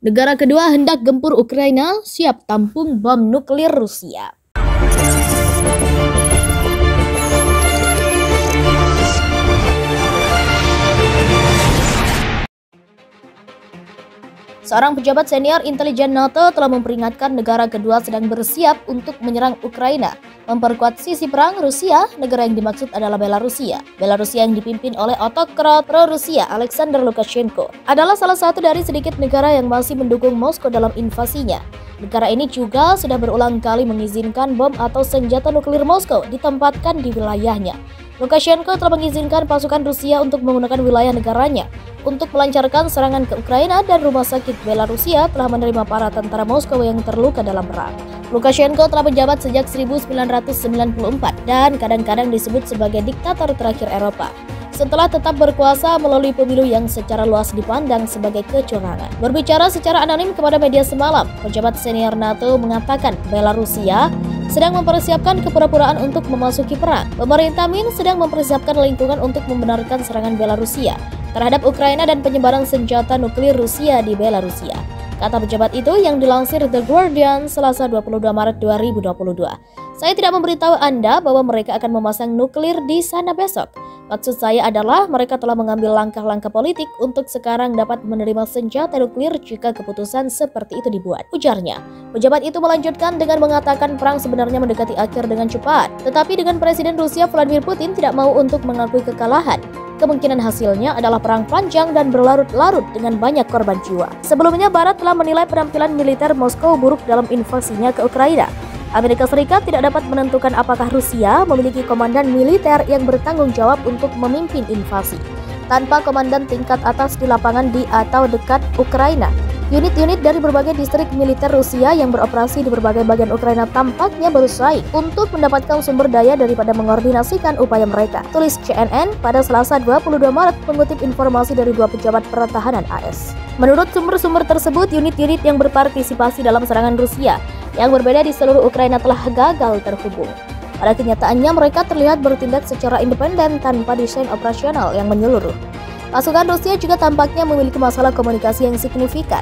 Negara kedua hendak gempur Ukraina, siap tampung bom nuklir Rusia. Seorang pejabat senior intelijen NATO telah memperingatkan negara kedua sedang bersiap untuk menyerang Ukraina, memperkuat sisi perang Rusia. Negara yang dimaksud adalah Belarusia. Belarusia yang dipimpin oleh otokrat pro-Rusia Alexander Lukashenko adalah salah satu dari sedikit negara yang masih mendukung Moskow dalam invasinya. Negara ini juga sudah berulang kali mengizinkan bom atau senjata nuklir Moskow ditempatkan di wilayahnya. Lukashenko telah mengizinkan pasukan Rusia untuk menggunakan wilayah negaranya untuk melancarkan serangan ke Ukraina, dan rumah sakit Belarusia telah menerima para tentara Moskow yang terluka dalam perang. Lukashenko telah menjabat sejak 1994 dan kadang-kadang disebut sebagai diktator terakhir Eropa setelah tetap berkuasa melalui pemilu yang secara luas dipandang sebagai kecurangan. Berbicara secara anonim kepada media semalam, pejabat senior NATO mengatakan Belarusia sedang mempersiapkan kepura-puraan untuk memasuki perang. Pemerintah Minsk sedang mempersiapkan lingkungan untuk membenarkan serangan Belarusia terhadap Ukraina dan penyebaran senjata nuklir Rusia di Belarusia, kata pejabat itu yang dilansir The Guardian Selasa 22 Maret 2022. Saya tidak memberitahu Anda bahwa mereka akan memasang nuklir di sana besok. Maksud saya adalah mereka telah mengambil langkah-langkah politik untuk sekarang dapat menerima senjata nuklir jika keputusan seperti itu dibuat, ujarnya. Pejabat itu melanjutkan dengan mengatakan perang sebenarnya mendekati akhir dengan cepat, tetapi dengan Presiden Rusia Vladimir Putin tidak mau untuk mengakui kekalahan, kemungkinan hasilnya adalah perang panjang dan berlarut-larut dengan banyak korban jiwa. Sebelumnya, Barat telah menilai penampilan militer Moskow buruk dalam invasinya ke Ukraina. Amerika Serikat tidak dapat menentukan apakah Rusia memiliki komandan militer yang bertanggung jawab untuk memimpin invasi tanpa komandan tingkat atas di lapangan di atau dekat Ukraina. Unit-unit dari berbagai distrik militer Rusia yang beroperasi di berbagai bagian Ukraina tampaknya bersaing untuk mendapatkan sumber daya daripada mengordinasikan upaya mereka, tulis CNN pada Selasa 22 Maret mengutip informasi dari dua pejabat pertahanan AS. Menurut sumber-sumber tersebut, unit-unit yang berpartisipasi dalam serangan Rusia yang berbeda di seluruh Ukraina telah gagal terhubung. Pada kenyataannya, mereka terlihat bertindak secara independen tanpa desain operasional yang menyeluruh. Pasukan Rusia juga tampaknya memiliki masalah komunikasi yang signifikan.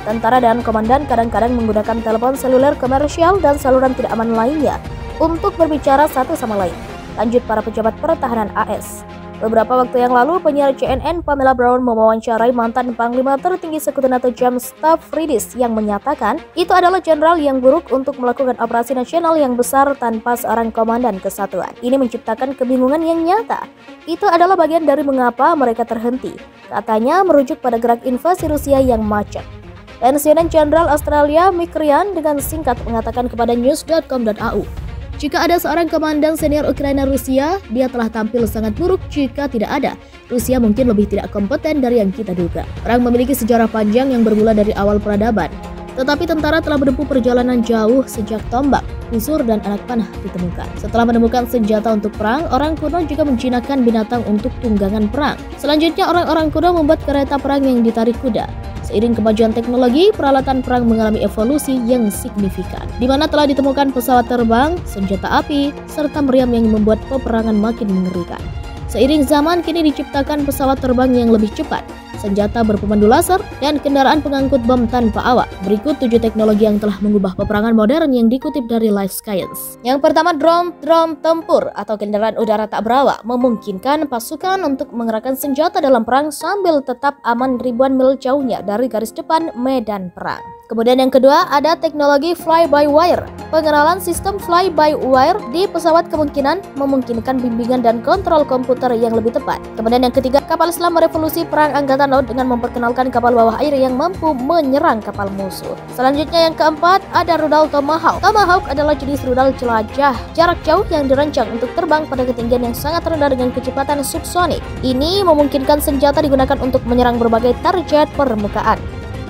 Tentara dan komandan kadang-kadang menggunakan telepon seluler komersial dan saluran tidak aman lainnya untuk berbicara satu sama lain, lanjut para pejabat pertahanan AS. Beberapa waktu yang lalu, penyiar CNN Pamela Brown mewawancarai mantan Panglima tertinggi Sekutu NATO James Stavridis yang menyatakan itu adalah jenderal yang buruk untuk melakukan operasi nasional yang besar tanpa seorang komandan kesatuan. Ini menciptakan kebingungan yang nyata. Itu adalah bagian dari mengapa mereka terhenti, katanya merujuk pada gerak invasi Rusia yang macet. Pensiunan Jenderal Australia Mick Ryan dengan singkat mengatakan kepada news.com.au, jika ada seorang komandan senior Ukraina Rusia, dia telah tampil sangat buruk. Jika tidak ada, Rusia mungkin lebih tidak kompeten dari yang kita duga. Perang memiliki sejarah panjang yang bermula dari awal peradaban. Tetapi tentara telah menempuh perjalanan jauh sejak tombak, busur, dan anak panah ditemukan. Setelah menemukan senjata untuk perang, orang kuno juga menjinakkan binatang untuk tunggangan perang. Selanjutnya, orang-orang kuno membuat kereta perang yang ditarik kuda. Seiring kemajuan teknologi, peralatan perang mengalami evolusi yang signifikan, di mana telah ditemukan pesawat terbang, senjata api, serta meriam yang membuat peperangan makin mengerikan. Seiring zaman, kini diciptakan pesawat terbang yang lebih cepat, senjata berpemandu laser, dan kendaraan pengangkut bom tanpa awak. Berikut 7 teknologi yang telah mengubah peperangan modern yang dikutip dari Life Science. Yang pertama, drone tempur atau kendaraan udara tak berawak memungkinkan pasukan untuk mengerahkan senjata dalam perang sambil tetap aman ribuan mil jauhnya dari garis depan medan perang. Kemudian yang kedua, ada teknologi fly-by-wire. Pengenalan sistem fly-by-wire di pesawat memungkinkan bimbingan dan kontrol komputer yang lebih tepat. Kemudian yang ketiga, kapal selam merevolusi perang angkatan laut dengan memperkenalkan kapal bawah air yang mampu menyerang kapal musuh. Selanjutnya yang keempat, ada rudal Tomahawk. Tomahawk adalah jenis rudal jelajah jarak jauh yang dirancang untuk terbang pada ketinggian yang sangat rendah dengan kecepatan subsonik. Ini memungkinkan senjata digunakan untuk menyerang berbagai target permukaan.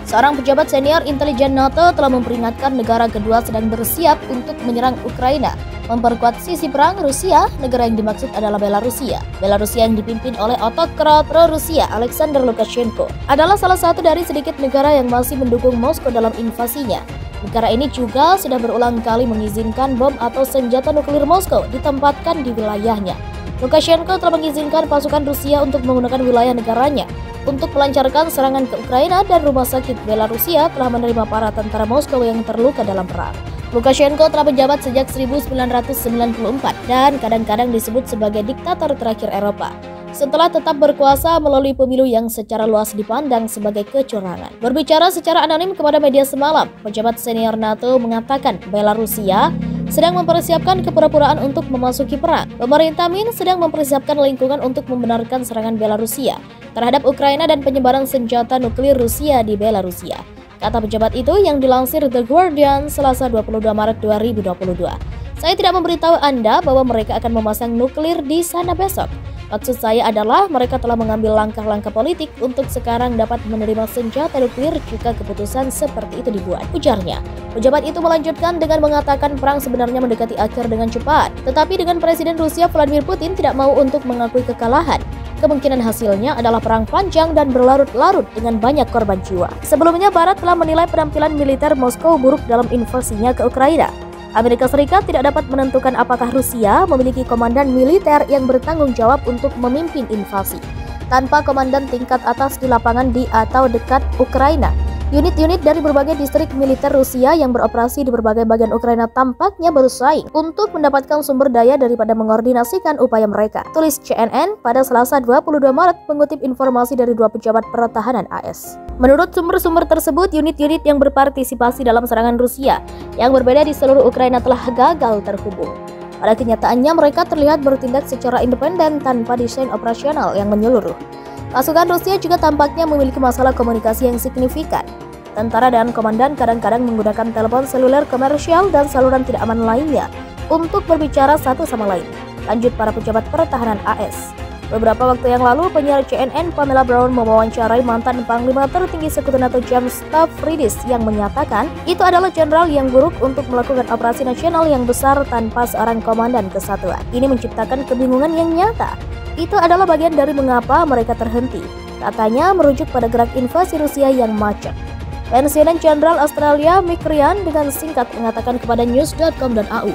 Seorang pejabat senior intelijen NATO telah memperingatkan negara kedua sedang bersiap untuk menyerang Ukraina, memperkuat sisi perang Rusia. Negara yang dimaksud adalah Belarusia. Belarusia yang dipimpin oleh otokrat pro-Rusia Alexander Lukashenko adalah salah satu dari sedikit negara yang masih mendukung Moskow dalam invasinya. Negara ini juga sudah berulang kali mengizinkan bom atau senjata nuklir Moskow ditempatkan di wilayahnya. Lukashenko telah mengizinkan pasukan Rusia untuk menggunakan wilayah negaranya untuk melancarkan serangan ke Ukraina, dan rumah sakit Belarusia telah menerima para tentara Moskow yang terluka dalam perang. Lukashenko telah menjabat sejak 1994 dan kadang-kadang disebut sebagai diktator terakhir Eropa, setelah tetap berkuasa melalui pemilu yang secara luas dipandang sebagai kecurangan. Berbicara secara anonim kepada media semalam, pejabat senior NATO mengatakan Belarusia sedang mempersiapkan kepura-puraan untuk memasuki perang. Pemerintah Minsk sedang mempersiapkan lingkungan untuk membenarkan serangan Belarusia terhadap Ukraina dan penyebaran senjata nuklir Rusia di Belarusia, kata pejabat itu yang dilansir The Guardian Selasa 22 Maret 2022. Saya tidak memberitahu Anda bahwa mereka akan memasang nuklir di sana besok. Maksud saya adalah mereka telah mengambil langkah-langkah politik untuk sekarang dapat menerima senjata nuklir jika keputusan seperti itu dibuat, ujarnya. Pejabat itu melanjutkan dengan mengatakan perang sebenarnya mendekati akhir dengan cepat, tetapi dengan Presiden Rusia Vladimir Putin tidak mau untuk mengakui kekalahan, kemungkinan hasilnya adalah perang panjang dan berlarut-larut dengan banyak korban jiwa. Sebelumnya, Barat telah menilai penampilan militer Moskow buruk dalam invasinya ke Ukraina. Amerika Serikat tidak dapat menentukan apakah Rusia memiliki komandan militer yang bertanggung jawab untuk memimpin invasi tanpa komandan tingkat atas di lapangan di atau dekat Ukraina. Unit-unit dari berbagai distrik militer Rusia yang beroperasi di berbagai bagian Ukraina tampaknya bersaing untuk mendapatkan sumber daya daripada mengordinasikan upaya mereka, tulis CNN pada Selasa 22 Maret mengutip informasi dari dua pejabat pertahanan AS. Menurut sumber-sumber tersebut, unit-unit yang berpartisipasi dalam serangan Rusia yang berbeda di seluruh Ukraina telah gagal terhubung. Pada kenyataannya, mereka terlihat bertindak secara independen tanpa desain operasional yang menyeluruh. Pasukan Rusia juga tampaknya memiliki masalah komunikasi yang signifikan. Tentara dan komandan kadang-kadang menggunakan telepon seluler komersial dan saluran tidak aman lainnya untuk berbicara satu sama lain, lanjut para pejabat pertahanan AS. Beberapa waktu yang lalu, penyiar CNN Pamela Brown mewawancarai mantan Panglima tertinggi Sekutu NATO James Stavridis yang menyatakan itu adalah jenderal yang buruk untuk melakukan operasi nasional yang besar tanpa seorang komandan kesatuan. Ini menciptakan kebingungan yang nyata. Itu adalah bagian dari mengapa mereka terhenti, katanya merujuk pada gerak invasi Rusia yang macet. Pensiunan Jenderal Australia Mick Ryan dengan singkat mengatakan kepada news.com.au,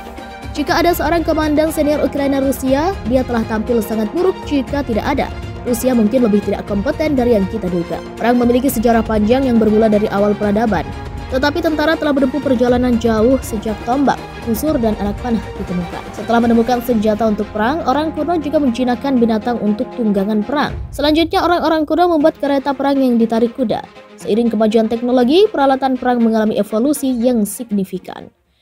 jika ada seorang komandan senior Ukraina Rusia, dia telah tampil sangat buruk. Jika tidak ada, Rusia mungkin lebih tidak kompeten dari yang kita duga. Perang memiliki sejarah panjang yang bermula dari awal peradaban, tetapi tentara telah menempuh perjalanan jauh sejak tombak, busur, dan anak panah ditemukan. Setelah menemukan senjata untuk perang, orang kuno juga menjinakkan binatang untuk tunggangan perang. Selanjutnya, orang-orang kuno membuat kereta perang yang ditarik kuda. Seiring kemajuan teknologi, peralatan perang mengalami evolusi yang signifikan.